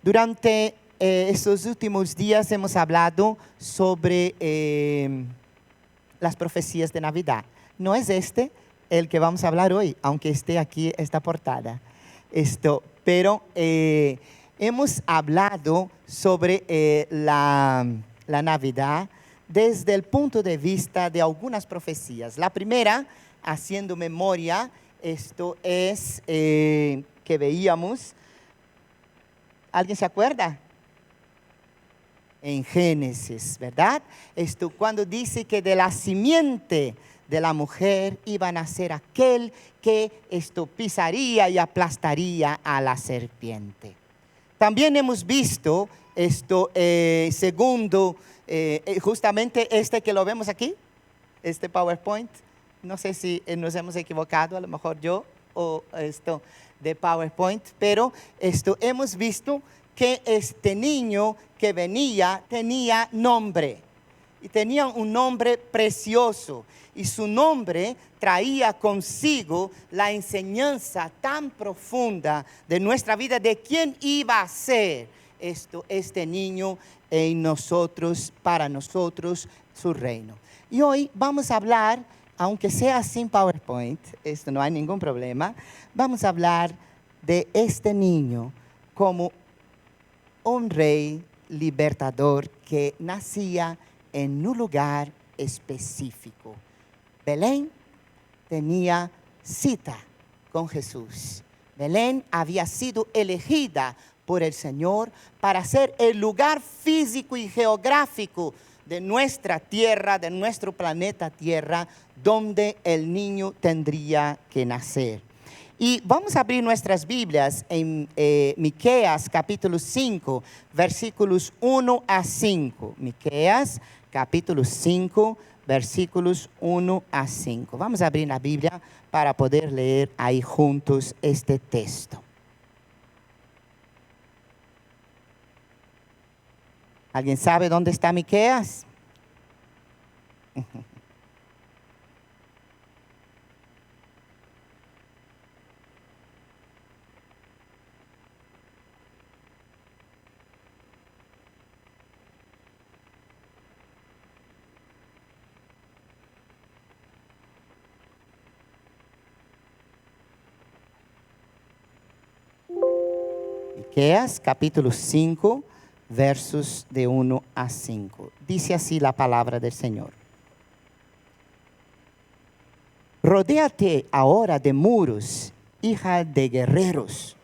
Durante estos últimos días hemos hablado sobre las profecías de Navidad. No es este el que vamos a hablar hoy, aunque esté aquí esta portada. Pero hemos hablado sobre la Navidad desde el punto de vista de algunas profecías. La primera, haciendo memoria, esto es que veíamos. ¿Alguien se acuerda? En Génesis, ¿verdad? Cuando dice que de la simiente de la mujer iba a nacer aquel que pisaría y aplastaría a la serpiente. También hemos visto segundo, justamente que lo vemos aquí, este PowerPoint. No sé si nos hemos equivocado, a lo mejor yo o de PowerPoint, pero hemos visto que este niño que venía tenía nombre, y tenía un nombre precioso, y su nombre traía consigo la enseñanza tan profunda de nuestra vida, de quién iba a ser este niño en nosotros, para nosotros, su reino. Y hoy vamos a hablar, aunque sea sin PowerPoint, no hay ningún problema, vamos a hablar de este niño como un rey libertador que nacía en un lugar específico. Belén tenía cita con Jesús. Belén había sido elegida por el Señor para ser el lugar físico y geográfico de nuestra tierra, de nuestro planeta Tierra, donde el niño tendría que nacer. Y vamos a abrir nuestras Biblias en Miqueas capítulo 5, versículos 1 a 5. Miqueas capítulo 5, versículos 1 a 5. Vamos a abrir la Biblia para poder leer ahí juntos este texto. ¿Alguien sabe dónde está Miqueas? Miqueas capítulo 5, versos de 1 a 5. Dice así la palabra del Señor. Rodéate ahora de muros, hija de guerreros.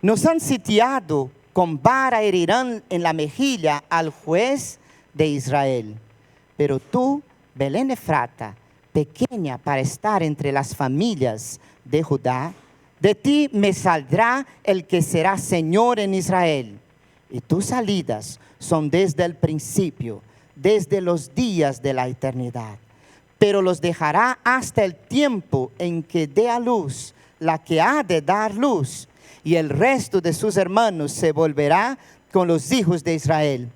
Nos han sitiado, con vara herirán en la mejilla al juez de Israel. Pero tú, Belén Efrata, pequeña para estar entre las familias de Judá, de ti me saldrá el que será Señor en Israel. Y tus salidas son desde el principio, desde los días de la eternidad. Pero los dejará hasta el tiempo en que dé a luz la que ha de dar luz. Y el resto de sus hermanos se volverá con los hijos de Israel.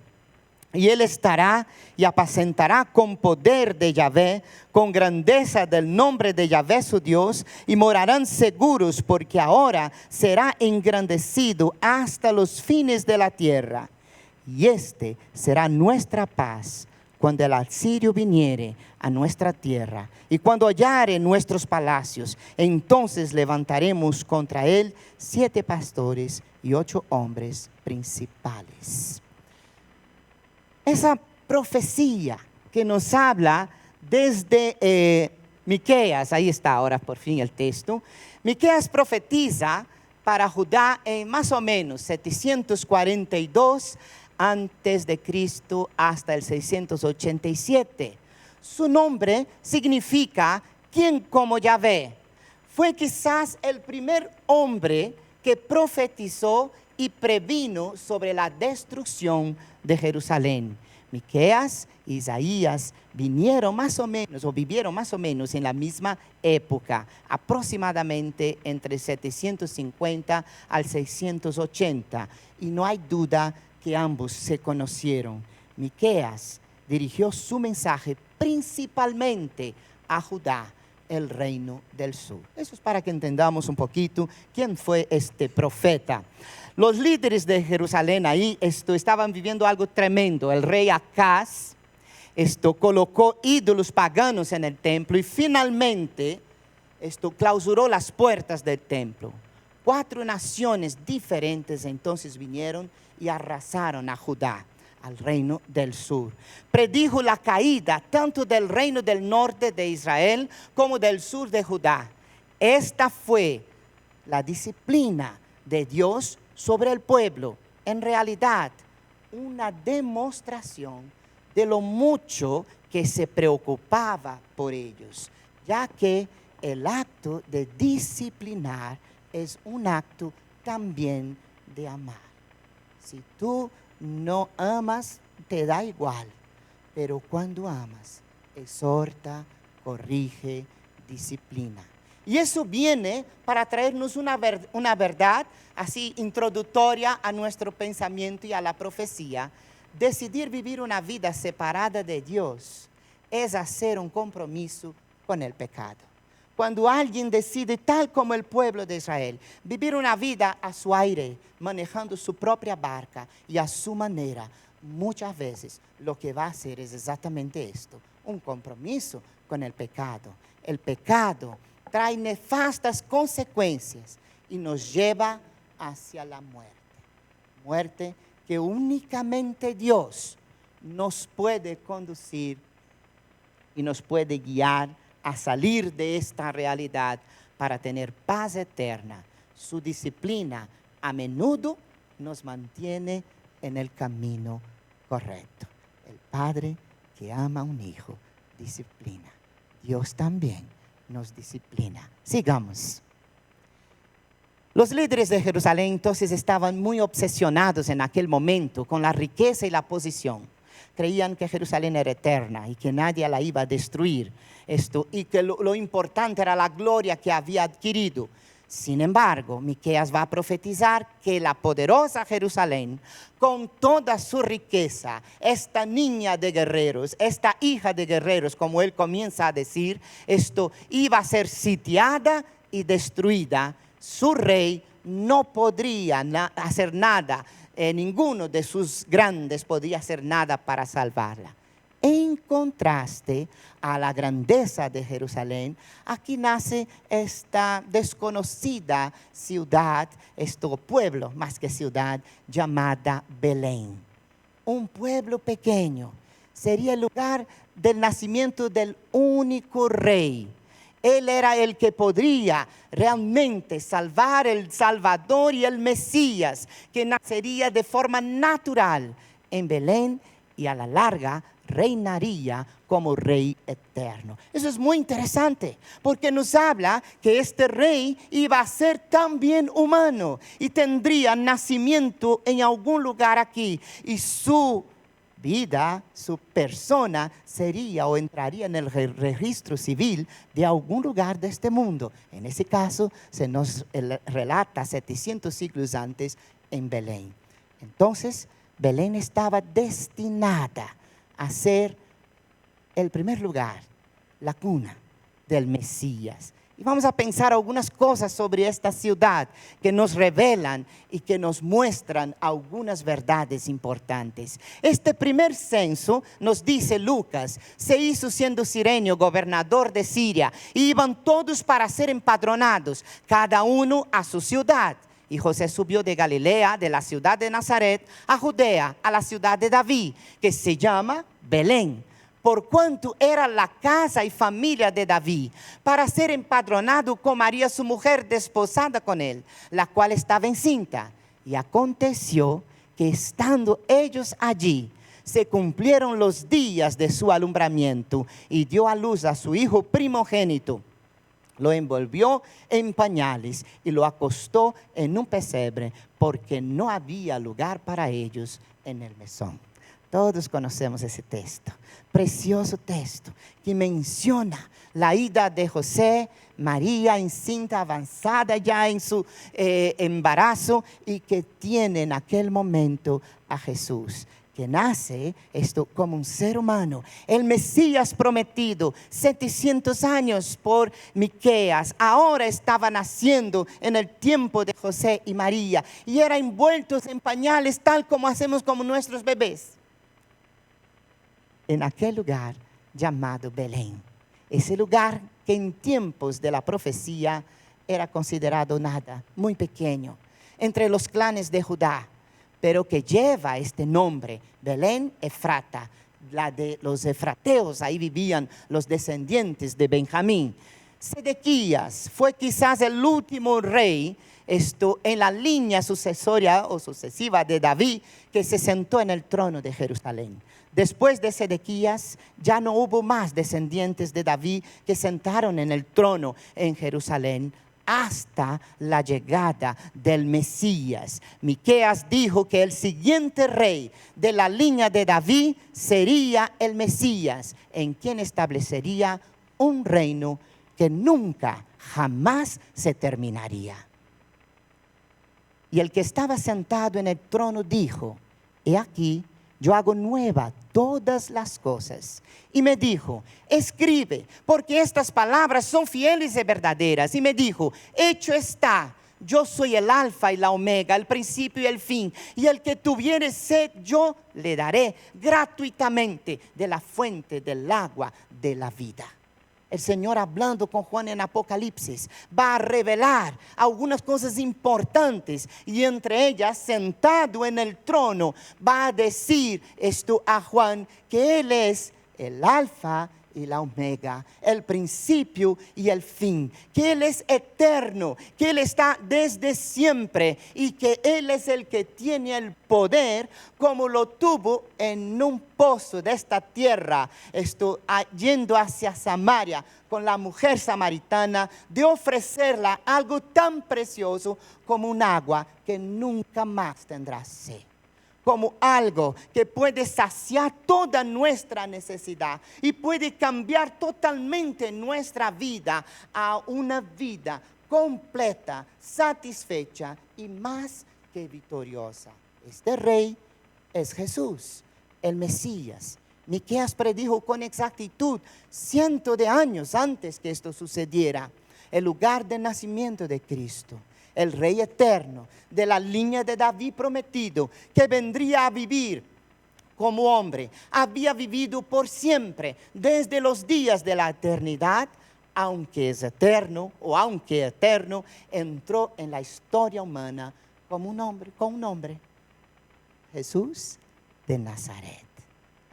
Y él estará y apacentará con poder de Yahvé, con grandeza del nombre de Yahvé su Dios, y morarán seguros, porque ahora será engrandecido hasta los fines de la tierra. Y será nuestra paz cuando el asirio viniere a nuestra tierra, y cuando hallare nuestros palacios, entonces levantaremos contra él 7 pastores y 8 hombres principales. Esa profecía que nos habla desde Miqueas, ahí está ahora por fin el texto. Miqueas profetiza para Judá en más o menos 742 antes de Cristo hasta el 687. Su nombre significa quien como Yahvé. Fue quizás el primer hombre que profetizó y previno sobre la destrucción de Jerusalén. Miqueas e Isaías vivieron más o menos en la misma época, aproximadamente entre 750 al 680, y no hay duda que ambos se conocieron. Miqueas dirigió su mensaje principalmente a Judá, el reino del sur. Eso es para que entendamos un poquito quién fue este profeta. Los líderes de Jerusalén ahí estaban viviendo algo tremendo. El rey Acaz colocó ídolos paganos en el templo y finalmente clausuró las puertas del templo. 4 naciones diferentes entonces vinieron y arrasaron a Judá, al reino del sur. Predijo la caída tanto del reino del norte de Israel como del sur de Judá. Esta fue la disciplina de Dios sobre el pueblo. En realidad, una demostración de lo mucho que se preocupaba por ellos, ya que el acto de disciplinar es un acto también de amar. Si tú no amas, te da igual, pero cuando amas, exhorta, corrige, disciplina. Y eso viene para traernos una verdad así introductoria a nuestro pensamiento y a la profecía. Decidir vivir una vida separada de Dios es hacer un compromiso con el pecado. Cuando alguien decide, tal como el pueblo de Israel, vivir una vida a su aire, manejando su propia barca y a su manera, muchas veces lo que va a hacer es exactamente esto, un compromiso con el pecado. El pecado trae nefastas consecuencias y nos lleva hacia la muerte. Muerte que únicamente Dios nos puede conducir y nos puede guiar a salir de esta realidad para tener paz eterna. Su disciplina a menudo nos mantiene en el camino correcto. El padre que ama a un hijo disciplina. Dios también nos disciplina. Sigamos. Los líderes de Jerusalén entonces estaban muy obsesionados en aquel momento con la riqueza y la posición. Creían que Jerusalén era eterna y que nadie la iba a destruir. Y que lo importante era la gloria que había adquirido. Sin embargo, Miqueas va a profetizar que la poderosa Jerusalén, con toda su riqueza, esta niña de guerreros, esta hija de guerreros, como él comienza a decir, iba a ser sitiada y destruida. Su rey no podría hacer nada, ninguno de sus grandes podía hacer nada para salvarla. En contraste a la grandeza de Jerusalén, aquí nace esta desconocida ciudad, pueblo más que ciudad, llamada Belén. Un pueblo pequeño, sería el lugar del nacimiento del único rey. Él era el que podría realmente salvar, el Salvador y el Mesías, que nacería de forma natural en Belén y a la larga reinaría como rey eterno. Eso es muy interesante, porque nos habla que este rey iba a ser también humano y tendría nacimiento en algún lugar aquí, y su vida, su persona sería o entraría en el registro civil de algún lugar de este mundo. En ese caso se nos relata 700 siglos antes en Belén. Entonces Belén estaba destinada a ser el primer lugar, la cuna del Mesías. Y vamos a pensar algunas cosas sobre esta ciudad que nos revelan y que nos muestran algunas verdades importantes. Este primer censo, nos dice Lucas, se hizo siendo Cirenio gobernador de Siria. Y iban todos para ser empadronados, cada uno a su ciudad. Y José subió de Galilea, de la ciudad de Nazaret, a Judea, a la ciudad de David, que se llama Belén, por cuanto era la casa y familia de David, para ser empadronado con María su mujer, desposada con él, la cual estaba encinta. Y aconteció que estando ellos allí, se cumplieron los días de su alumbramiento, y dio a luz a su hijo primogénito. Lo envolvió en pañales y lo acostó en un pesebre, porque no había lugar para ellos en el mesón. Todos conocemos ese texto, precioso texto, que menciona la ida de José, María encinta, avanzada ya en su embarazo, y que tiene en aquel momento a Jesús, que nace esto como un ser humano, el Mesías prometido, 700 años por Miqueas, ahora estaba naciendo en el tiempo de José y María y era envueltos en pañales tal como hacemos con nuestros bebés. En aquel lugar llamado Belén, ese lugar que en tiempos de la profecía era considerado nada, muy pequeño, entre los clanes de Judá, pero que lleva este nombre, Belén Efrata, la de los efrateos, ahí vivían los descendientes de Benjamín. Sedequías fue quizás el último rey en la línea sucesoria o sucesiva de David que se sentó en el trono de Jerusalén. Después de Sedequías ya no hubo más descendientes de David que sentaron en el trono en Jerusalén hasta la llegada del Mesías. Miqueas dijo que el siguiente rey de la línea de David sería el Mesías, en quien establecería un reino que nunca, jamás se terminaría. Y el que estaba sentado en el trono dijo: he aquí, yo hago nueva todas las cosas. Y me dijo: escribe, porque estas palabras son fieles y verdaderas. Y me dijo: hecho está, yo soy el alfa y la omega, el principio y el fin. Y el que tuviere sed, yo le daré gratuitamente de la fuente del agua de la vida. El Señor, hablando con Juan en Apocalipsis, va a revelar algunas cosas importantes y entre ellas, sentado en el trono, va a decir esto a Juan, que Él es el alfa y la omega, el principio y el fin, que Él es eterno, que Él está desde siempre y que Él es el que tiene el poder como lo tuvo en un pozo de esta tierra, yendo hacia Samaria con la mujer samaritana, de ofrecerla algo tan precioso como un agua que nunca más tendrá sed. Como algo que puede saciar toda nuestra necesidad y puede cambiar totalmente nuestra vida a una vida completa, satisfecha y más que victoriosa. Este rey es Jesús, el Mesías. Miqueas predijo con exactitud cientos de años antes que esto sucediera, el lugar de nacimiento de Cristo. El Rey eterno de la línea de David prometido, que vendría a vivir como hombre, había vivido por siempre, desde los días de la eternidad, aunque es eterno o aunque eterno, entró en la historia humana como un hombre, con un nombre: Jesús de Nazaret.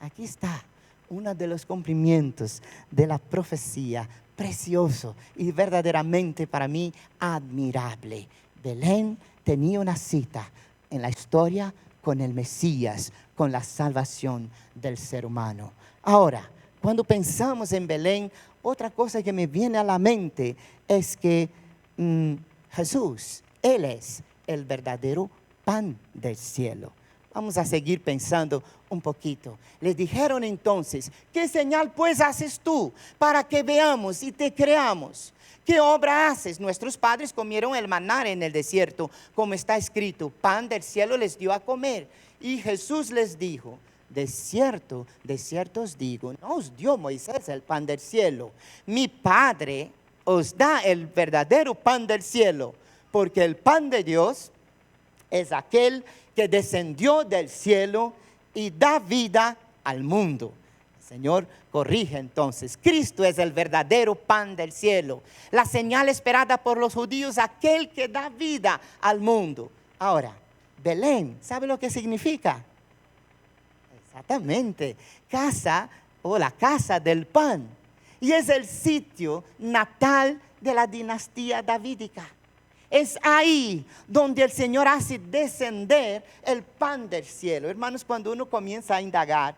Aquí está uno de los cumplimientos de la profecía, precioso y verdaderamente para mí admirable. Belén tenía una cita en la historia con el Mesías, con la salvación del ser humano. Ahora, cuando pensamos en Belén, otra cosa que me viene a la mente es que Jesús, Él es el verdadero pan del cielo. Vamos a seguir pensando un poquito. Les dijeron entonces: ¿qué señal pues haces tú para que veamos y te creamos? ¿Qué obra haces? Nuestros padres comieron el maná en el desierto, como está escrito: pan del cielo les dio a comer. Y Jesús les dijo: de cierto os digo, no os dio Moisés el pan del cielo. Mi Padre os da el verdadero pan del cielo, porque el pan de Dios es aquel que descendió del cielo y da vida al mundo. El Señor corrige entonces: Cristo es el verdadero pan del cielo, la señal esperada por los judíos, aquel que da vida al mundo. Ahora, Belén, ¿sabe lo que significa? Exactamente, casa o la casa del pan. Y es el sitio natal de la dinastía davídica. Es ahí donde el Señor hace descender el pan del cielo. Hermanos, cuando uno comienza a indagar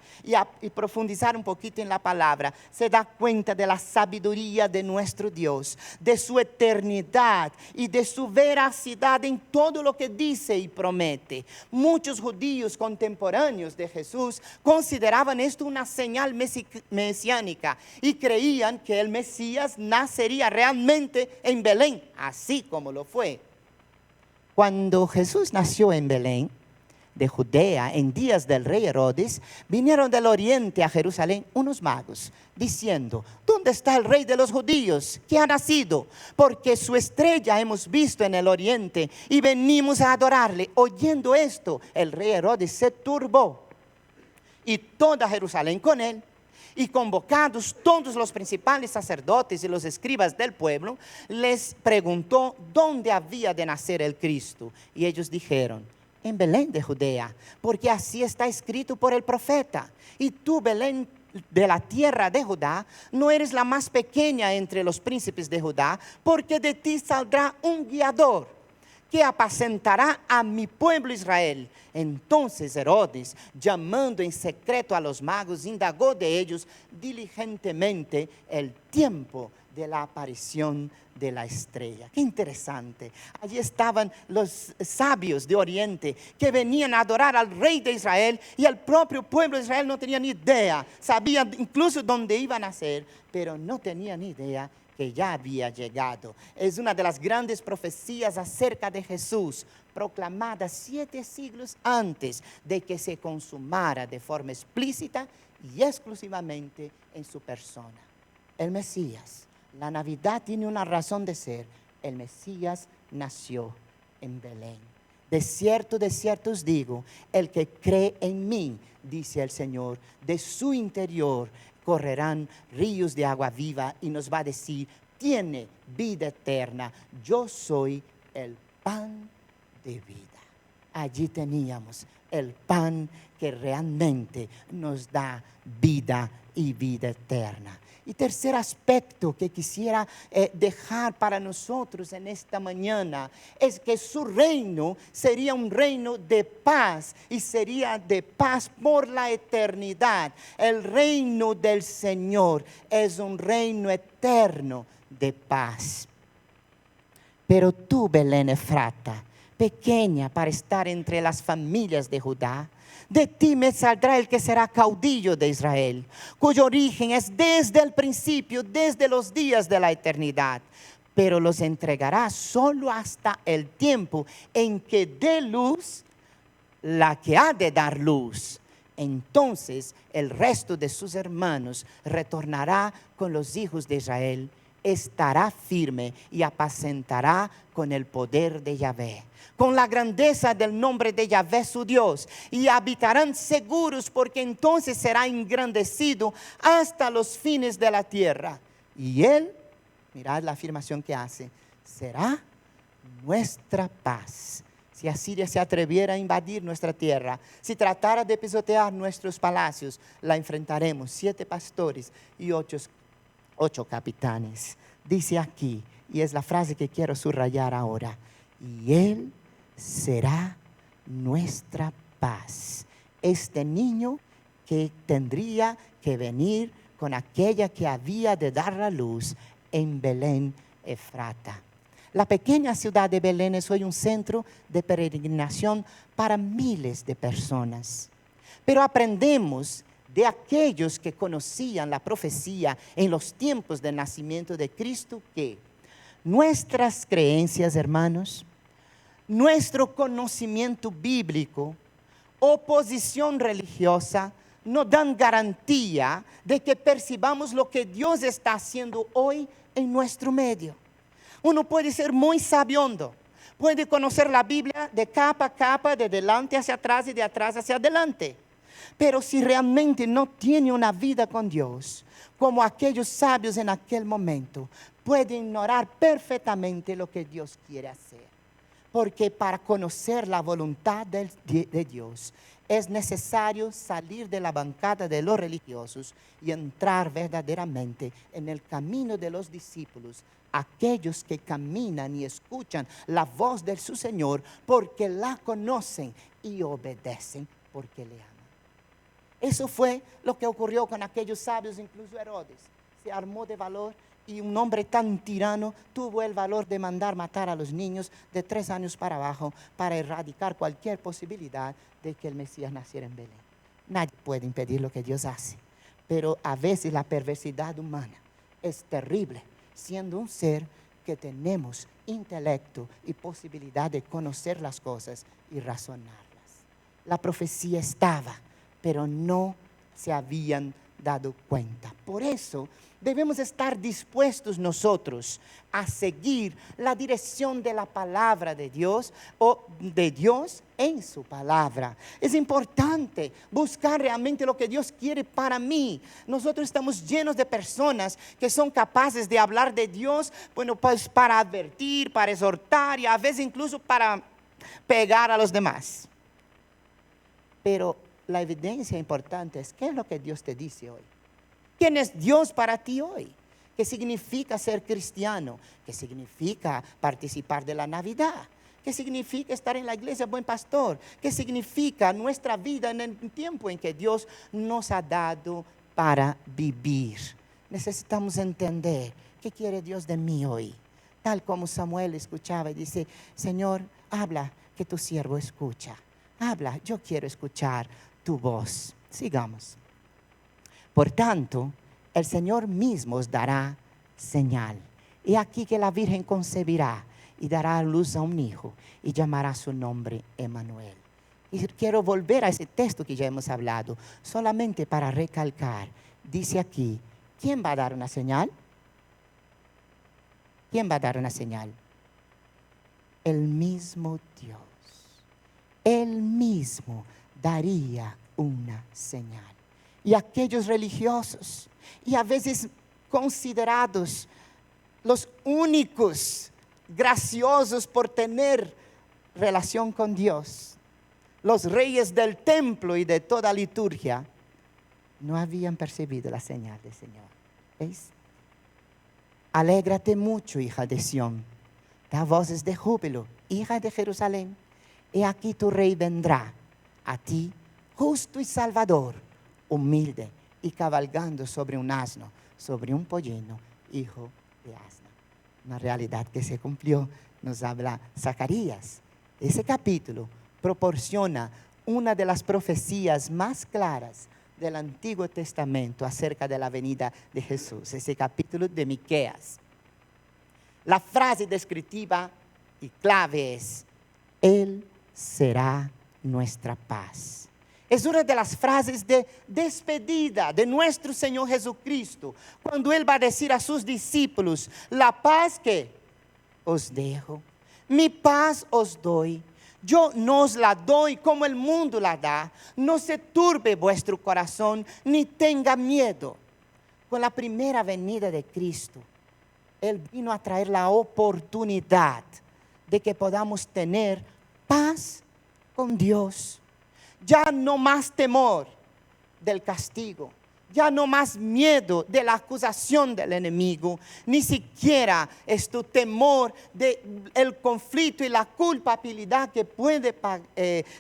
y profundizar un poquito en la palabra, se da cuenta de la sabiduría de nuestro Dios, de su eternidad y de su veracidad en todo lo que dice y promete. Muchos judíos contemporáneos de Jesús consideraban esto una señal mesiánica y creían que el Mesías nacería realmente en Belén, así como lo fue. Cuando Jesús nació en Belén, de Judea, en días del rey Herodes, vinieron del oriente a Jerusalén unos magos, diciendo: ¿dónde está el rey de los judíos que ha nacido? Porque su estrella hemos visto en el oriente y venimos a adorarle. Oyendo esto, el rey Herodes se turbó, y toda Jerusalén con él. Y convocados todos los principales sacerdotes y los escribas del pueblo, les preguntó dónde había de nacer el Cristo. Y ellos dijeron: en Belén de Judea, porque así está escrito por el profeta. Y tú, Belén de la tierra de Judá, no eres la más pequeña entre los príncipes de Judá, porque de ti saldrá un guiador que apacentará a mi pueblo Israel. Entonces Herodes, llamando en secreto a los magos, indagó de ellos diligentemente el tiempo de la aparición de la estrella. Qué interesante. Allí estaban los sabios de Oriente que venían a adorar al rey de Israel, y el propio pueblo de Israel no tenía ni idea. Sabían incluso dónde iban a nacer, pero no tenían ni idea que ya había llegado. Es una de las grandes profecías acerca de Jesús, proclamada 7 siglos antes de que se consumara de forma explícita y exclusivamente en su persona. El Mesías. La Navidad tiene una razón de ser. El Mesías nació en Belén. De cierto os digo, el que cree en mí, dice el Señor, de su interior correrán ríos de agua viva. Y nos va a decir: tiene vida eterna. Yo soy el pan de vida. Allí teníamos el pan que realmente nos da vida y vida eterna. Y tercer aspecto que quisiera dejar para nosotros en esta mañana es que su reino sería un reino de paz, y sería de paz por la eternidad. El reino del Señor es un reino eterno de paz. Pero tú, Belén Efrata, pequeña para estar entre las familias de Judá, de ti me saldrá el que será caudillo de Israel, cuyo origen es desde el principio, desde los días de la eternidad. Pero los entregará solo hasta el tiempo en que dé luz la que ha de dar luz. Entonces el resto de sus hermanos retornará con los hijos de Israel, estará firme y apacentará con el poder de Yahvé, con la grandeza del nombre de Yahvé su Dios, y habitarán seguros, porque entonces será engrandecido hasta los fines de la tierra. Y él, mirad la afirmación que hace, será nuestra paz. Si Asiria se atreviera a invadir nuestra tierra, si tratara de pisotear nuestros palacios, la enfrentaremos 7 pastores y 8 capitanes. Dice aquí, y es la frase que quiero subrayar ahora: y él será nuestra paz. Este niño que tendría que venir con aquella que había de dar la luz en Belén Efrata. La pequeña ciudad de Belén es hoy un centro de peregrinación para miles de personas. Pero aprendemos de aquellos que conocían la profecía en los tiempos del nacimiento de Cristo que nuestras creencias, hermanos, nuestro conocimiento bíblico o posición religiosa no dan garantía de que percibamos lo que Dios está haciendo hoy en nuestro medio. Uno puede ser muy sabiondo, puede conocer la Biblia de capa a capa, de delante hacia atrás y de atrás hacia adelante. Pero si realmente no tiene una vida con Dios, como aquellos sabios en aquel momento, puede ignorar perfectamente lo que Dios quiere hacer. Porque para conocer la voluntad de Dios es necesario salir de la bancada de los religiosos y entrar verdaderamente en el camino de los discípulos, aquellos que caminan y escuchan la voz de su Señor porque la conocen y obedecen porque le aman. Eso fue lo que ocurrió con aquellos sabios, incluso Herodes. Se armó de valor, y un hombre tan tirano tuvo el valor de mandar matar a los niños de 3 años para abajo para erradicar cualquier posibilidad de que el Mesías naciera en Belén. Nadie puede impedir lo que Dios hace, pero a veces la perversidad humana es terrible, siendo un ser que tenemos intelecto y posibilidad de conocer las cosas y razonarlas. la profecía estaba, pero no se habían dado cuenta. Por eso debemos estar dispuestos nosotros a seguir la dirección de la palabra de Dios o de Dios en su palabra. Es importante buscar realmente lo que Dios quiere para mí. Nosotros estamos llenos de personas que son capaces de hablar de Dios, bueno, pues para advertir, para exhortar y a veces incluso para pegar a los demás. Pero la evidencia importante es, ¿qué es lo que Dios te dice hoy? ¿Quién es Dios para ti hoy? ¿Qué significa ser cristiano? ¿Qué significa participar de la Navidad? ¿Qué significa estar en la iglesia buen pastor? ¿Qué significa nuestra vida en el tiempo en que Dios nos ha dado para vivir? Necesitamos entender qué quiere Dios de mí hoy. Tal como Samuel escuchaba y dice, Señor, habla que tu siervo escucha. Habla, yo quiero escuchar tu voz. Sigamos. Por tanto, el Señor mismo os dará señal. He aquí que la Virgen concebirá y dará a luz a un hijo y llamará su nombre Emmanuel. Y quiero volver a ese texto que ya hemos hablado, solamente para recalcar. Dice aquí, ¿quién va a dar una señal? ¿Quién va a dar una señal? El mismo Dios. Él mismo daría una señal. Y aquellos religiosos, y a veces considerados los únicos graciosos por tener relación con Dios, los reyes del templo y de toda liturgia, no habían percibido la señal del Señor. ¿Veis? Alégrate mucho, hija de Sión, da voces de júbilo, hija de Jerusalén. He aquí tu rey vendrá a ti, justo y salvador, humilde y cabalgando sobre un asno, sobre un pollino, hijo de asna. Una realidad que se cumplió, nos habla Zacarías. Ese capítulo proporciona una de las profecías más claras del Antiguo Testamento acerca de la venida de Jesús. Ese capítulo de Miqueas. La frase descriptiva y clave es, Él será nuestra paz. Es una de las frases de despedida de nuestro Señor Jesucristo, cuando Él va a decir a sus discípulos, la paz que os dejo, mi paz os doy. Yo no os la doy como el mundo la da. No se turbe vuestro corazón, ni tenga miedo. Con la primera venida de Cristo, Él vino a traer la oportunidad de que podamos tener paz con Dios. Ya no más temor del castigo, ya no más miedo de la acusación del enemigo, ni siquiera es tu temor del conflicto y la culpabilidad que puede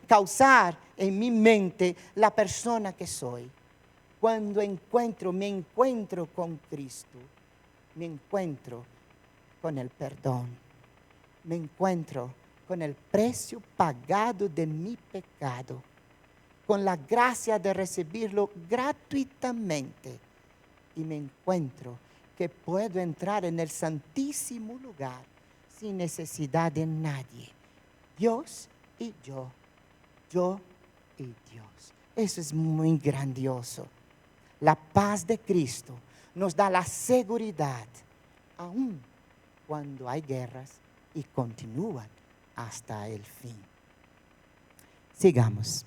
causar en mi mente la persona que soy. Cuando me encuentro con Cristo, me encuentro con el perdón, me encuentro con el precio pagado de mi pecado, con la gracia de recibirlo gratuitamente, y me encuentro que puedo entrar en el santísimo lugar sin necesidad de nadie. Dios y yo y Dios. Eso es muy grandioso. La paz de Cristo nos da la seguridad, aun cuando hay guerras y continúan hasta el fin. Sigamos.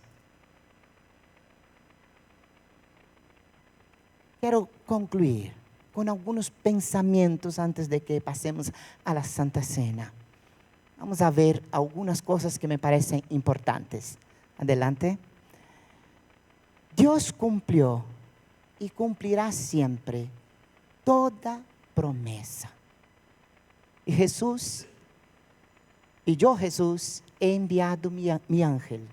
Quiero concluir con algunos pensamientos antes de que pasemos a la Santa Cena. Vamos a ver algunas cosas que me parecen importantes. Adelante. Dios cumplió y cumplirá siempre toda promesa. Y Jesús, he enviado mi ángel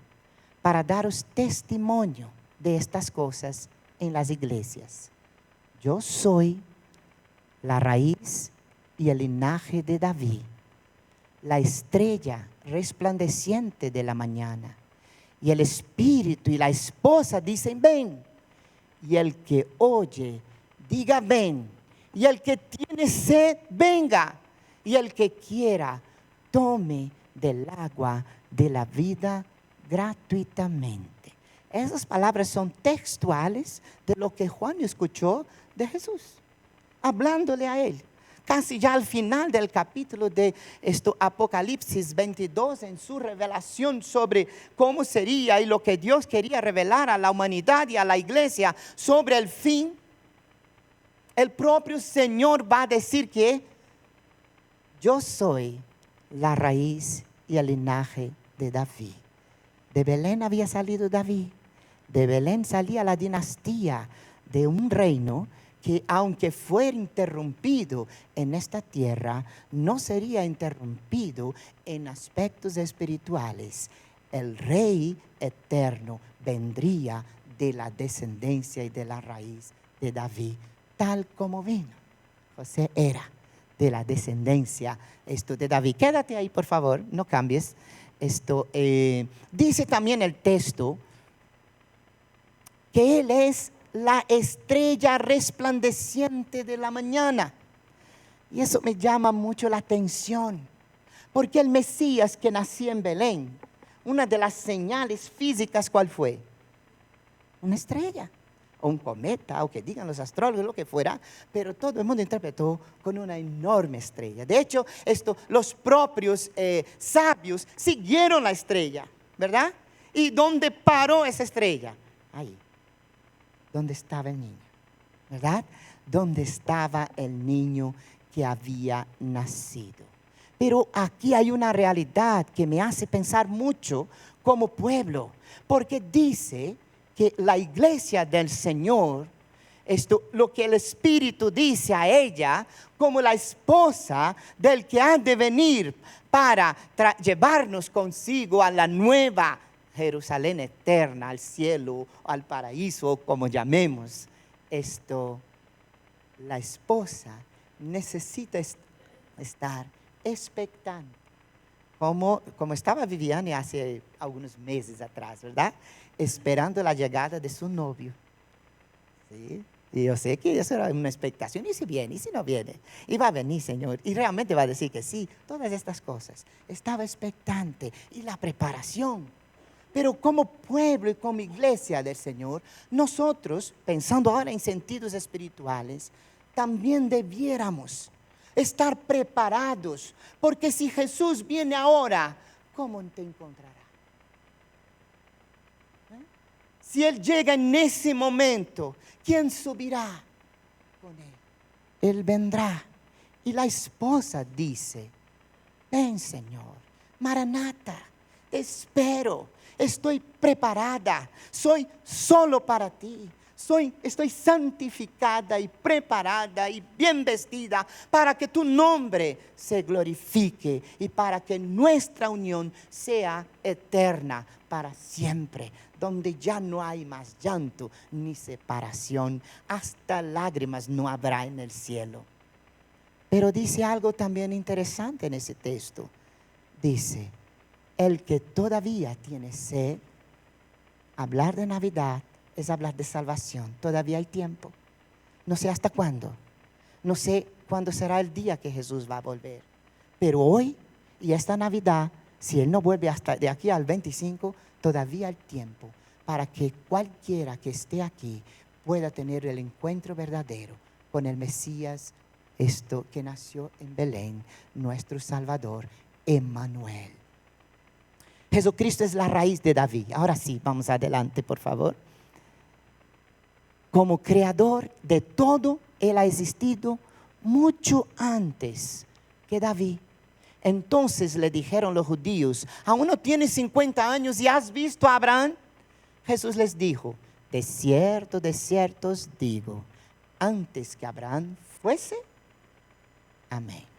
para daros testimonio de estas cosas en las iglesias. Yo soy la raíz y el linaje de David, la estrella resplandeciente de la mañana. Y el espíritu y la esposa dicen ven. Y el que oye, diga ven. Y el que tiene sed, venga. Y el que quiera, tome del agua de la vida gratuitamente. Esas palabras son textuales de lo que Juan escuchó de Jesús, hablándole a él. Casi ya al final del capítulo de Apocalipsis 22, en su revelación sobre cómo sería y lo que Dios quería revelar a la humanidad y a la iglesia sobre el fin, el propio Señor va a decir que yo soy la raíz y el linaje de David. De Belén había salido David. De Belén salía la dinastía de un reino que, aunque fuera interrumpido en esta tierra, no sería interrumpido en aspectos espirituales. El Rey eterno vendría de la descendencia y de la raíz de David, tal como vino. José era de la descendencia de David. Quédate ahí, por favor, no cambies. Dice también el texto que Él es la estrella resplandeciente de la mañana. Y eso me llama mucho la atención, porque el Mesías que nació en Belén, una de las señales físicas, ¿cuál fue? Una estrella, o un cometa, o que digan los astrólogos, lo que fuera, pero todo el mundo interpretó con una enorme estrella. De hecho, los propios sabios siguieron la estrella, ¿verdad? ¿Y dónde paró esa estrella? Ahí, donde estaba el niño, ¿verdad? Donde estaba el niño que había nacido. Pero aquí hay una realidad que me hace pensar mucho como pueblo, porque dice que la iglesia del Señor, lo que el Espíritu dice a ella, como la esposa del que ha de venir para llevarnos consigo a la nueva Jerusalén eterna, al cielo, al paraíso, como llamemos la esposa necesita estar expectante, como estaba Viviane hace algunos meses atrás, ¿verdad? Esperando la llegada de su novio. ¿Sí? Y yo sé que eso era una expectación. ¿Y si viene? ¿Y si no viene? Y va a venir, Señor. Y realmente va a decir que sí. Todas estas cosas. Estaba expectante. Y la preparación. Pero como pueblo y como iglesia del Señor, nosotros, pensando ahora en sentidos espirituales, también debiéramos estar preparados. Porque si Jesús viene ahora, ¿cómo te encontrará? Si Él llega en ese momento, ¿quién subirá con Él? Él vendrá. Y la esposa dice, ven, Señor, Maranata, te espero, estoy preparada, soy solo para ti. Estoy santificada y preparada y bien vestida para que tu nombre se glorifique y para que nuestra unión sea eterna para siempre, donde ya no hay más llanto ni separación, hasta lágrimas no habrá en el cielo. Pero dice algo también interesante en ese texto. Dice, el que todavía tiene sed, hablar de Navidad es hablar de salvación. Todavía hay tiempo. No sé hasta cuándo. No sé cuándo será el día que Jesús va a volver. Pero hoy y esta Navidad, si Él no vuelve hasta de aquí al 25, todavía hay tiempo para que cualquiera que esté aquí pueda tener el encuentro verdadero con el Mesías, que nació en Belén, nuestro Salvador, Emmanuel. Jesucristo es la raíz de David. Ahora sí, vamos adelante, por favor. Como creador de todo, Él ha existido mucho antes que David. Entonces le dijeron los judíos, ¿aún no tienes 50 años y has visto a Abraham? Jesús les dijo, de cierto os digo, antes que Abraham fuese, amén.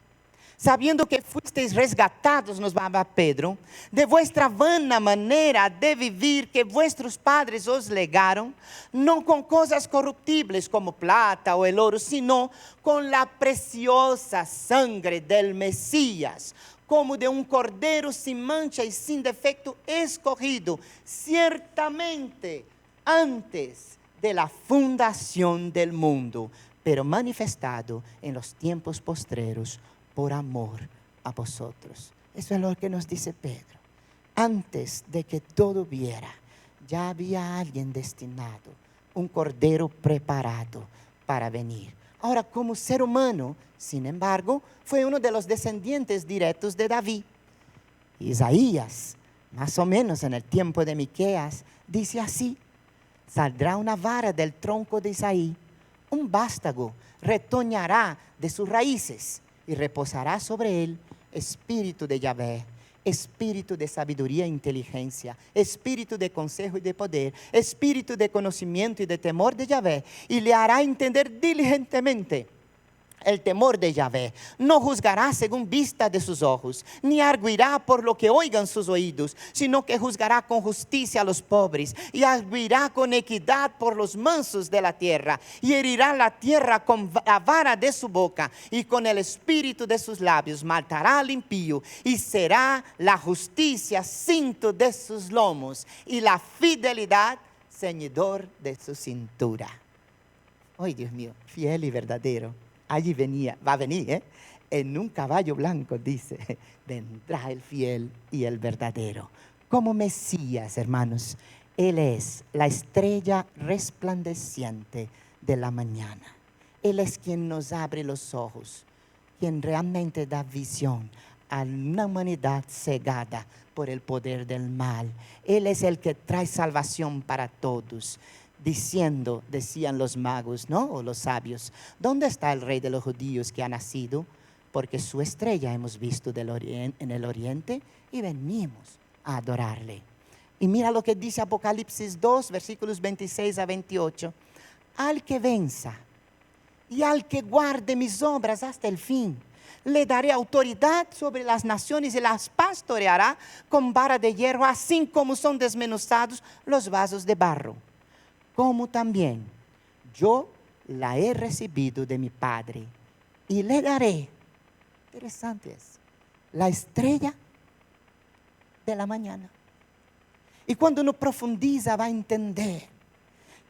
Sabiendo que fuisteis resgatados, nos va Pedro, de vuestra vana manera de vivir que vuestros padres os legaron, no con cosas corruptibles como plata o el oro, sino con la preciosa sangre del Mesías, como de un cordero sin mancha y sin defecto, escogido ciertamente antes de la fundación del mundo, pero manifestado en los tiempos postreros por amor a vosotros. Eso es lo que nos dice Pedro. antes de que todo hubiera, ya había alguien destinado, un cordero preparado para venir. Ahora, como ser humano, sin embargo, fue uno de los descendientes directos de David. Isaías, más o menos en el tiempo de Miqueas, dice así: saldrá una vara del tronco de Isaí, un vástago retoñará de sus raíces y reposará sobre él espíritu de Yahvé, espíritu de sabiduría e inteligencia, espíritu de consejo y de poder, espíritu de conocimiento y de temor de Yahvé, y le hará entender diligentemente el temor de Yahvé. No juzgará según vista de sus ojos, ni arguirá por lo que oigan sus oídos, sino que juzgará con justicia a los pobres, y arguirá con equidad por los mansos de la tierra, y herirá la tierra con la vara de su boca, y con el espíritu de sus labios matará al impío, y será la justicia cinto de sus lomos, y la fidelidad ceñidor de su cintura. Ay, Dios mío, fiel y verdadero. Allí venía, va a venir, en un caballo blanco, dice, vendrá el fiel y el verdadero. Como Mesías, hermanos, Él es la estrella resplandeciente de la mañana. Él es quien nos abre los ojos, quien realmente da visión a una humanidad cegada por el poder del mal. Él es el que trae salvación para todos. Diciendo, decían los magos, ¿no? O los sabios: ¿dónde está el rey de los judíos que ha nacido? Porque su estrella hemos visto en el oriente y venimos a adorarle. Y mira lo que dice Apocalipsis 2, versículos 26 a 28. Al que venza y al que guarde mis obras hasta el fin, le daré autoridad sobre las naciones y las pastoreará con vara de hierro, así como son desmenuzados los vasos de barro. Como también yo la he recibido de mi Padre, y le daré, interesante es, la estrella de la mañana. Y cuando uno profundiza va a entender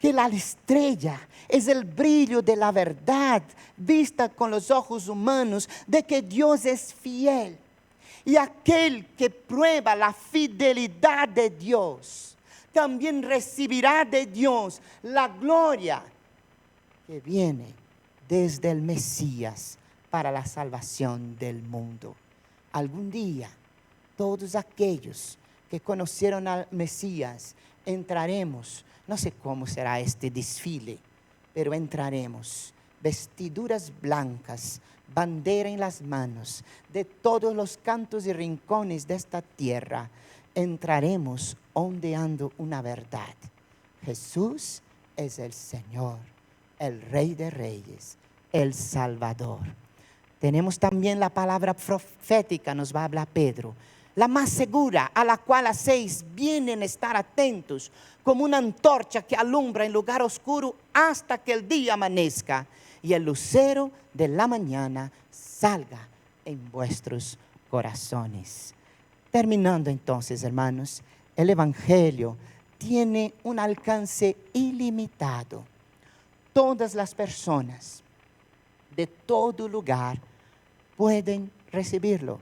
que la estrella es el brillo de la verdad vista con los ojos humanos, de que Dios es fiel. Y aquel que prueba la fidelidad de Dios también recibirá de Dios la gloria que viene desde el Mesías para la salvación del mundo. Algún día, todos aquellos que conocieron al Mesías, entraremos, no sé cómo será este desfile, pero entraremos, vestiduras blancas, bandera en las manos, de todos los cantos y rincones de esta tierra, entraremos ondeando una verdad: Jesús es el Señor, el Rey de Reyes, el Salvador. Tenemos también la palabra profética, nos va a hablar Pedro, la más segura, a la cual hacéis bien en estar atentos, como una antorcha que alumbra en lugar oscuro hasta que el día amanezca y el lucero de la mañana salga en vuestros corazones. Terminando entonces, hermanos, el Evangelio tiene un alcance ilimitado. Todas las personas de todo lugar pueden recibirlo.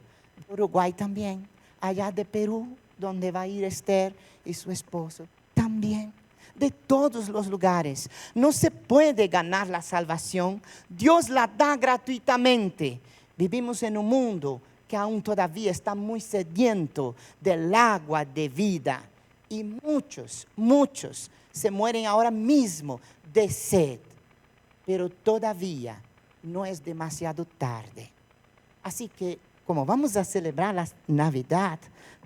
Uruguay también, allá de Perú, donde va a ir Esther y su esposo, también. De todos los lugares. No se puede ganar la salvación. Dios la da gratuitamente. Vivimos en un mundo que aún todavía está muy sediento del agua de vida. Y muchos se mueren ahora mismo de sed. Pero todavía no es demasiado tarde. Así que, como vamos a celebrar la Navidad,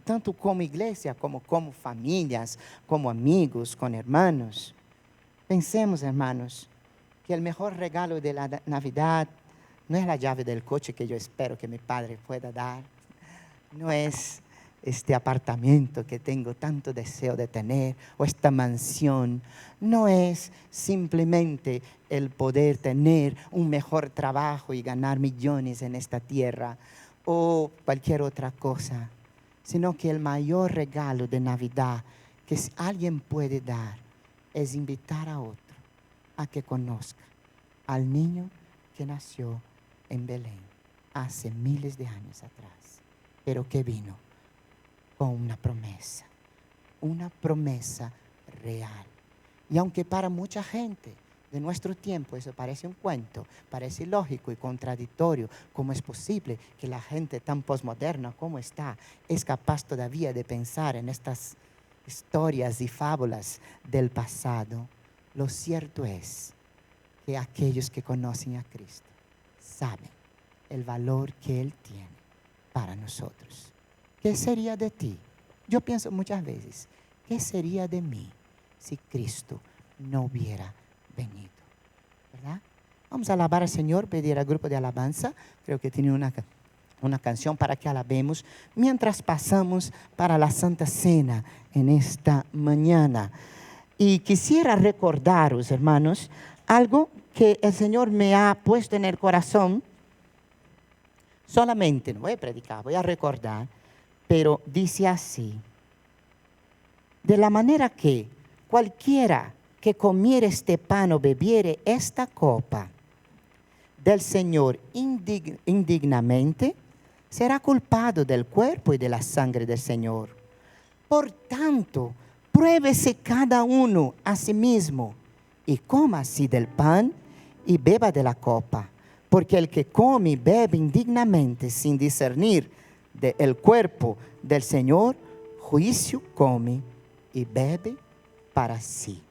tanto como iglesia, como familias, como amigos, con hermanos, pensemos, hermanos, que el mejor regalo de la Navidad no es la llave del coche que yo espero que mi padre pueda dar, no es este apartamento que tengo tanto deseo de tener, o esta mansión, no es simplemente el poder tener un mejor trabajo y ganar millones en esta tierra, o cualquier otra cosa, sino que el mayor regalo de Navidad que alguien puede dar es invitar a otro a que conozca al niño que nació en Belén hace miles de años atrás, pero que vino con una promesa real. Y aunque para mucha gente de nuestro tiempo eso parece un cuento, parece ilógico y contradictorio, ¿cómo es posible que la gente tan posmoderna como está es capaz todavía de pensar en estas historias y fábulas del pasado? Lo cierto es que aquellos que conocen a Cristo saben el valor que Él tiene para nosotros. ¿Qué sería de ti? Yo pienso muchas veces, ¿qué sería de mí si Cristo no hubiera venido? ¿Verdad? Vamos a alabar al Señor, pedir al grupo de alabanza. Creo que tiene una canción para que alabemos mientras pasamos para la Santa Cena en esta mañana. Y quisiera recordaros, hermanos, algo que el Señor me ha puesto en el corazón. Solamente, no voy a predicar, voy a recordar, pero dice así: de la manera que cualquiera que comiere este pan o bebiere esta copa del Señor indignamente, será culpado del cuerpo y de la sangre del Señor. Por tanto, pruébese cada uno a sí mismo y coma así del pan y beba de la copa. Porque el que come y bebe indignamente sin discernir el cuerpo del Señor, juicio come y bebe para sí.